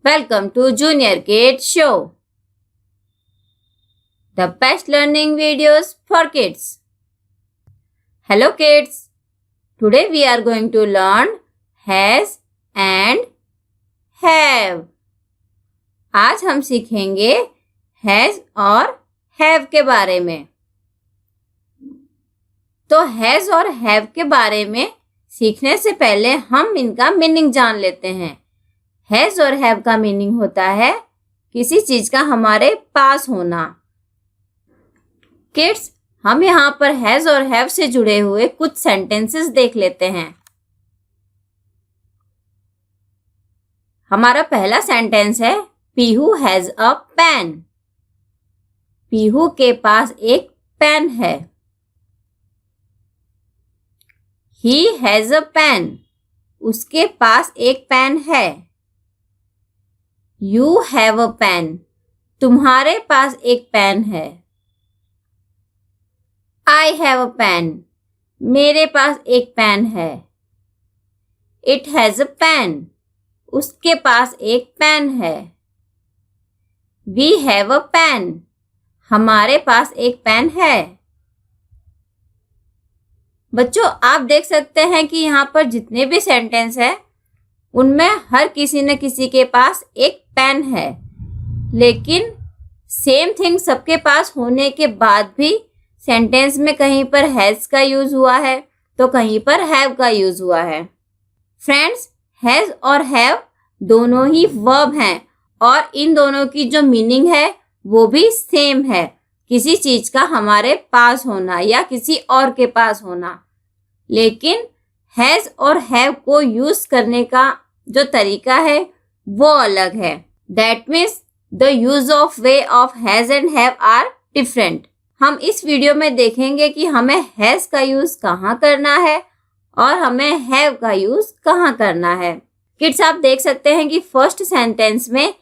Welcome to Junior Kids Show, the best learning videos for kids. Hello kids, today we are going to learn has and have. आज हम सीखेंगे has और have के बारे में। तो has और have के बारे में सीखने से पहले हम इनका मीनिंग जान लेते हैं। हैज और हैव का मीनिंग होता है किसी चीज का हमारे पास होना। किड्स, हम यहाँ पर हैज और हैव से जुड़े हुए कुछ सेंटेंसेस देख लेते हैं। हमारा पहला सेंटेंस है Pihu has a pen. Pihu के पास एक पेन है। He has a pen. उसके पास एक पेन है। You have a pen. तुम्हारे पास एक पेन है। I have a pen. मेरे पास एक पेन है। It has a pen. उसके पास एक पेन है। We have a pen. हमारे पास एक पेन है। बच्चों, आप देख सकते हैं कि यहाँ पर जितने भी सेंटेंस है उनमें हर किसी न किसी के पास एक पेन है, लेकिन सेम थिंग सबके पास होने के बाद भी सेंटेंस में कहीं पर हैज का यूज हुआ है तो कहीं पर हैव का यूज हुआ है। फ्रेंड्स, हैज और हैव दोनों ही वर्ब हैं और इन दोनों की जो मीनिंग है वो भी सेम है, किसी चीज का हमारे पास होना या किसी और के पास होना। लेकिन हैज और हैव को यूज करने का जो तरीका है वो अलग है। That means the use of way of has and have are different. हम इस वीडियो में देखेंगे कि हमें हैज का यूज कहाँ करना है और हमें हैव का यूज कहाँ करना है। किड्स, आप देख सकते हैं कि फर्स्ट सेंटेंस में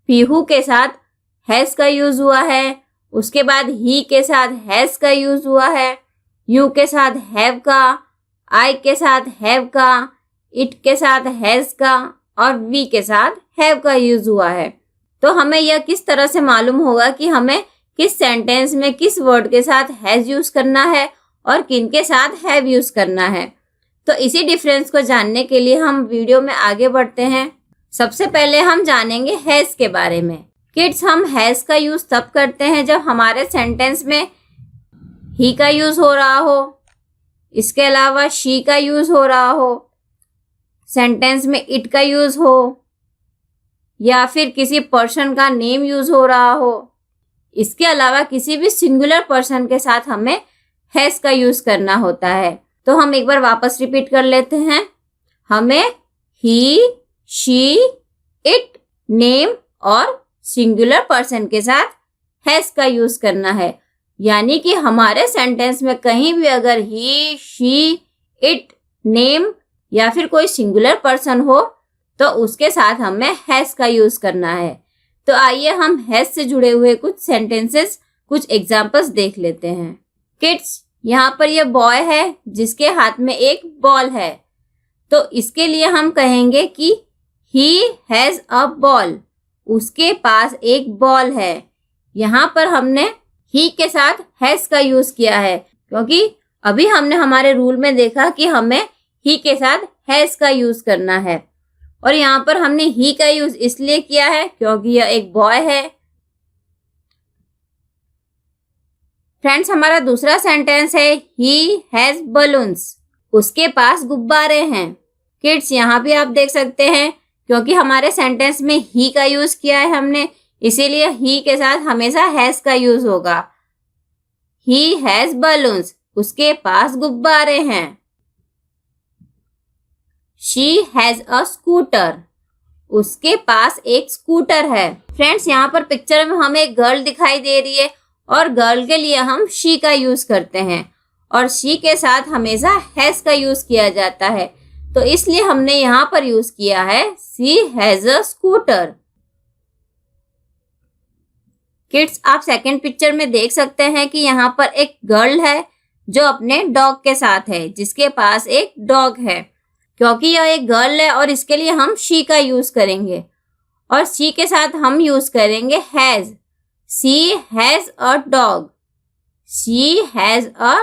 पीहू के साथ हैज का यूज हुआ है, उसके बाद ही के साथ हैज का यूज हुआ है, यू के साथ हैव का, आई के साथ हैव का, इट के साथ हैज का और वी के साथ हैव का यूज हुआ है। तो हमें यह किस तरह से मालूम होगा कि हमें किस सेंटेंस में किस वर्ड के साथ हैज यूज करना है और किन के साथ हैव यूज करना है। तो इसी डिफरेंस को जानने के लिए हम वीडियो में आगे बढ़ते हैं। सबसे पहले हम जानेंगे हैज के बारे में। किड्स, हम हैज का यूज तब करते हैं जब हमारे सेंटेंस में ही का यूज हो रहा हो, इसके अलावा शी का यूज हो रहा हो, सेंटेंस में इट का यूज हो या फिर किसी पर्सन का नेम यूज हो रहा हो। इसके अलावा किसी भी सिंगुलर पर्सन के साथ हमें हैज का यूज करना होता है। तो हम एक बार वापस रिपीट कर लेते हैं। हमें ही, शी, इट, नेम और सिंगुलर पर्सन के साथ हैज का यूज करना है। यानी कि हमारे सेंटेंस में कहीं भी अगर ही, शी, इट, नेम या फिर कोई सिंगुलर पर्सन हो तो उसके साथ हमें हैज का यूज करना है। तो आइए हम हैज से जुड़े हुए कुछ सेंटेंसेस, कुछ एग्जांपल्स देख लेते हैं। किड्स, यहाँ पर यह बॉय है जिसके हाथ में एक बॉल है, तो इसके लिए हम कहेंगे कि ही हैज अ बॉल। उसके पास एक बॉल है। यहाँ पर हमने ही के साथ हैज का यूज किया है क्योंकि अभी हमने हमारे रूल में देखा कि हमें ही के साथ हैज का यूज करना है और यहाँ पर हमने ही का यूज इसलिए किया है क्योंकि यह एक बॉय है। फ्रेंड्स, हमारा दूसरा सेंटेंस है ही हैज बलून्स। उसके पास गुब्बारे हैं। किड्स, यहाँ भी आप देख सकते हैं क्योंकि हमारे सेंटेंस में ही का यूज किया है हमने, इसीलिए ही के साथ हमेशा हैज का यूज होगा। He has balloons. उसके पास गुब्बारे हैं। She has a scooter. उसके पास एक स्कूटर है। फ्रेंड्स, यहाँ पर पिक्चर में हमें एक गर्ल दिखाई दे रही है और गर्ल के लिए हम she का यूज करते हैं और she के साथ हमेशा has का यूज किया जाता है, तो इसलिए हमने यहाँ पर यूज किया है she has a scooter. Kids, आप सेकंड पिक्चर में देख सकते हैं कि यहाँ पर एक गर्ल है जो अपने डॉग के साथ है, जिसके पास एक डॉग है। क्योंकि यह एक गर्ल है और इसके लिए हम शी का यूज करेंगे। और शी के साथ हम यूज करेंगे has. She has a dog. She has a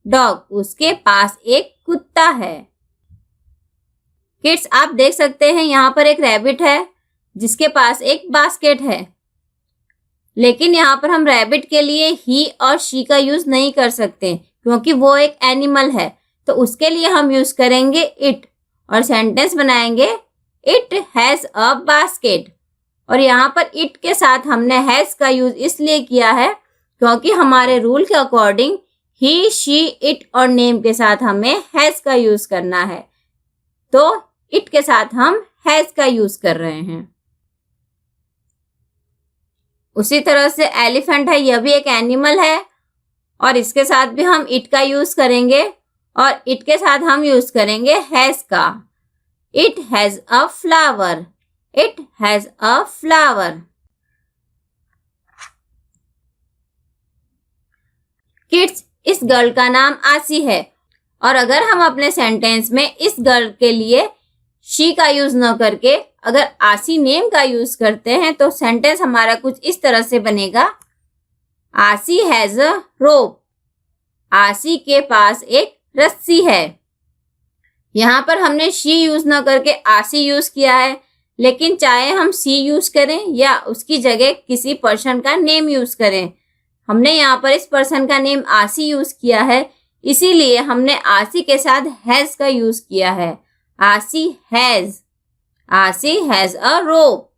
dog. उसके पास एक कुत्ता है। किड्स, आप देख सकते हैं यहाँ पर एक रैबिट है जिसके पास एक बास्केट है, लेकिन यहाँ पर हम रैबिट के लिए ही और शी का यूज नहीं कर सकते क्योंकि वो एक एनिमल है। तो उसके लिए हम यूज करेंगे इट और सेंटेंस बनाएंगे इट हैज अ बास्केट। और यहाँ पर इट के साथ हमने हैज का यूज इसलिए किया है क्योंकि हमारे रूल के अकॉर्डिंग ही, शी, इट और नेम के साथ हमें हैज का यूज करना है, तो इट के साथ हम हैज का यूज कर रहे हैं। उसी तरह से एलिफेंट है, यह भी एक एनिमल है और इसके साथ भी हम इट का यूज करेंगे और इट के साथ हम यूज करेंगे हैज का। It has a flower. It has a flower. Kids, इस गर्ल का नाम आसी है और अगर हम अपने सेंटेंस में इस गर्ल के लिए शी का यूज न करके अगर आसी नेम का यूज करते हैं तो सेंटेंस हमारा कुछ इस तरह से बनेगा। आसी हैज अ रोप। आसी के पास एक रस्सी है। यहाँ पर हमने शी यूज न करके आसी यूज किया है, लेकिन चाहे हम सी यूज करें या उसकी जगह किसी पर्सन का नेम यूज करें, हमने यहाँ पर इस पर्सन का नेम आसी यूज किया है, इसीलिए हमने आसी के साथ हैज का यूज किया है। आसी हैज। आसी हैज अ रोप।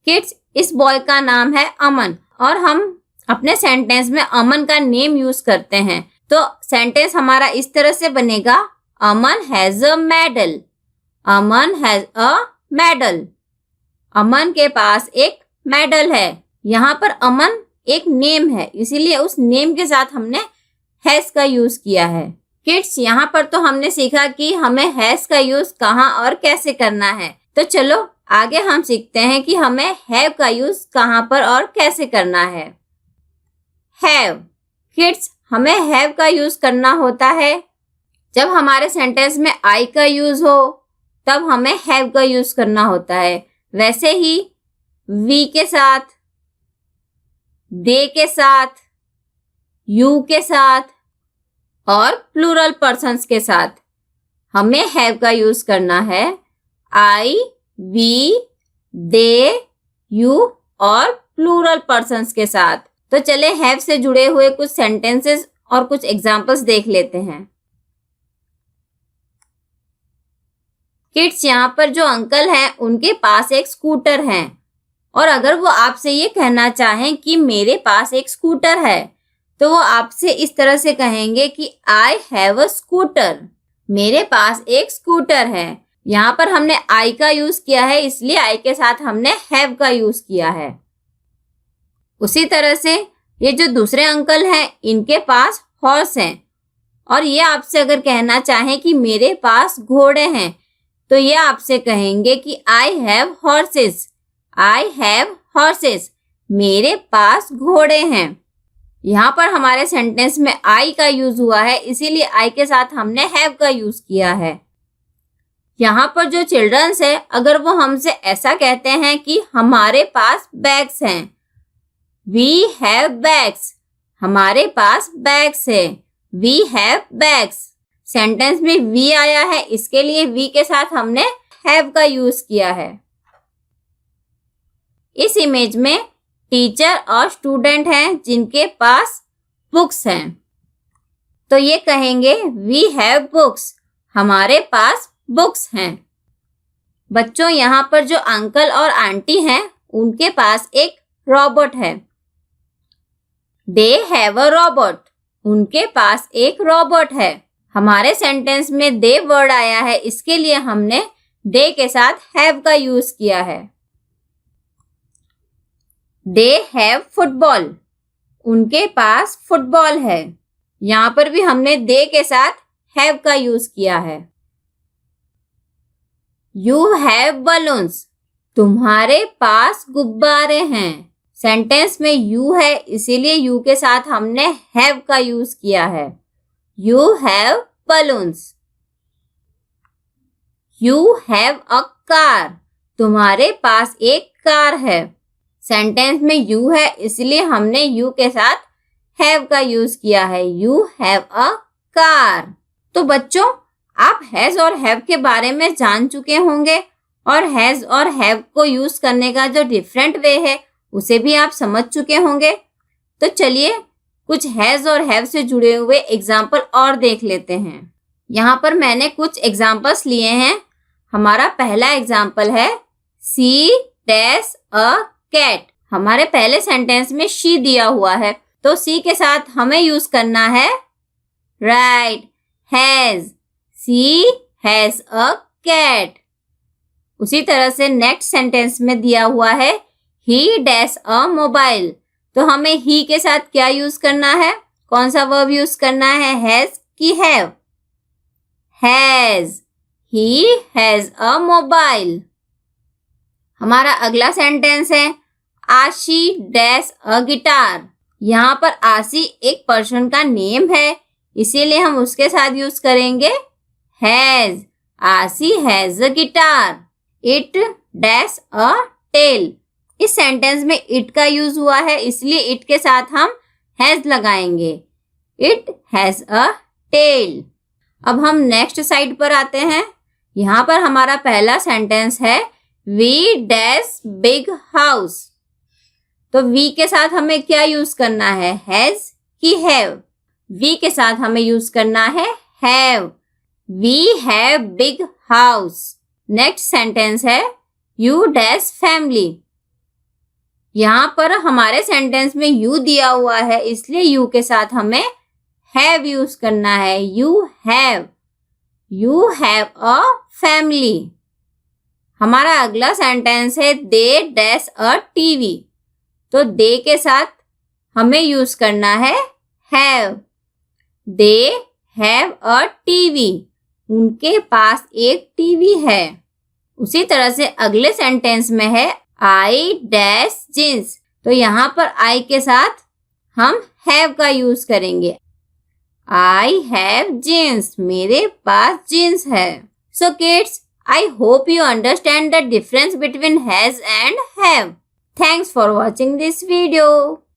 किड्स, इस बॉय का नाम है अमन और हम अपने सेंटेंस में अमन का नेम यूज करते हैं, तो सेंटेंस हमारा इस तरह से बनेगा। Aman has a medal. Aman has a medal. Aman के पास एक मेडल है। यहाँ पर अमन एक नेम है, इसीलिए उस नेम के साथ हमने हैज का यूज किया है। किड्स, यहाँ पर तो हमने सीखा कि हमें हैज का यूज कहाँ और कैसे करना है, तो चलो आगे हम सीखते हैं कि हमें हैव का यूज कहाँ पर और कैसे करना है। हैव। किड्स, हमें हैव का यूज करना होता है जब हमारे सेंटेंस में आई का यूज हो, तब हमें हैव का यूज करना होता है। वैसे ही वी के साथ, दे के साथ, यू के साथ और प्लूरल पर्सन्स के साथ हमें हैव का यूज करना है। आई, वी, दे, यू और प्लूरल पर्सन्स के साथ। तो चले हैव से जुड़े हुए कुछ सेंटेंसेस और कुछ एग्जांपल्स देख लेते हैं। किड्स, यहाँ पर जो अंकल हैं उनके पास एक स्कूटर है और अगर वो आपसे ये कहना चाहें कि मेरे पास एक स्कूटर है, तो वो आपसे इस तरह से कहेंगे कि आई हैव अ स्कूटर। मेरे पास एक स्कूटर है। यहाँ पर हमने आई का यूज किया है, इसलिए आई के साथ हमने हैव का यूज किया है। उसी तरह से ये जो दूसरे अंकल हैं इनके पास हॉर्स हैं और ये आपसे अगर कहना चाहें कि मेरे पास घोड़े हैं, तो ये आपसे कहेंगे कि I have horses. I have horses. मेरे पास घोड़े हैं। यहाँ पर हमारे सेंटेंस में आई का यूज हुआ है, इसीलिए आई के साथ हमने हैव का यूज किया है। यहाँ पर जो चिल्ड्रंस है, अगर वो हमसे ऐसा कहते हैं कि हमारे पास बैग्स हैं, वी हैव बैग्स। हमारे पास बैग्स है। We have bags. सेंटेंस में वी आया है, इसके लिए वी के साथ हमने हैव का यूज किया है। इस इमेज में टीचर और स्टूडेंट हैं जिनके पास बुक्स हैं, तो ये कहेंगे वी हैव बुक्स। हमारे पास बुक्स हैं। बच्चों, यहाँ पर जो अंकल और आंटी हैं उनके पास एक रोबोट है। They have a robot. उनके पास एक रोबोट है। हमारे सेंटेंस में दे वर्ड आया है, इसके लिए हमने दे के साथ हैव का यूज किया है। They have football. उनके पास फुटबॉल है। यहाँ पर भी हमने दे के साथ हैव का यूज किया है। You have balloons. तुम्हारे पास गुब्बारे हैं। सेंटेंस में यू है, इसीलिए यू के साथ हमने हैव का यूज किया है। You have balloons. You have a car. तुम्हारे पास एक कार है। सेंटेंस में यू है इसलिए हमने यू के साथ हैव का यूज किया है। You have a car. तो बच्चों, आप हैज और हैव के बारे में जान चुके होंगे और हैज और हैव को यूज करने का जो डिफरेंट वे है उसे भी आप समझ चुके होंगे। तो चलिए कुछ हैज और हैव से जुड़े हुए एग्जाम्पल और देख लेते हैं। यहाँ पर मैंने कुछ एग्जाम्पल्स लिए हैं। हमारा पहला एग्जाम्पल है सी डैश अ कैट। हमारे पहले सेंटेंस में शी दिया हुआ है तो सी के साथ हमें यूज करना है right has. She has a cat. उसी तरह से नेक्स्ट सेंटेंस में दिया हुआ है ही डैश अ मोबाइल। तो हमें ही के साथ क्या यूज करना है? कौन सा वर्ब यूज करना है? हैज की have? Has. He has a mobile. हमारा अगला सेंटेंस है आशी डैश अ गिटार। यहाँ पर आशी एक पर्सन का नेम है इसीलिए हम उसके साथ यूज करेंगे has. Aashi has a guitar. It dash a tail. इस सेंटेंस में इट का यूज हुआ है इसलिए इट के साथ हम हैज लगाएंगे। It has a tail. अब हम नेक्स्ट साइड पर आते हैं। यहाँ पर हमारा पहला सेंटेंस है वी डैश बिग हाउस। तो वी के साथ हमें क्या यूज करना है? हैज की हैव? वी के साथ हमें यूज करना है have. We have big house. Next sentence है यू डैश फैमिली। यहाँ पर हमारे सेंटेंस में यू दिया हुआ है इसलिए यू के साथ हमें हैव यूज करना है। You have. You have a family. हमारा अगला सेंटेंस है दे डैश अ टीवी। तो दे के साथ हमें यूज करना है have. They have a TV. उनके पास एक टीवी है। उसी तरह से अगले सेंटेंस में है आई डैश जींस। तो यहाँ पर आई के साथ हम हैव का यूज करेंगे। I have jeans. मेरे पास जीन्स है। So kids, I hope you understand the difference between has and have. Thanks for watching this video.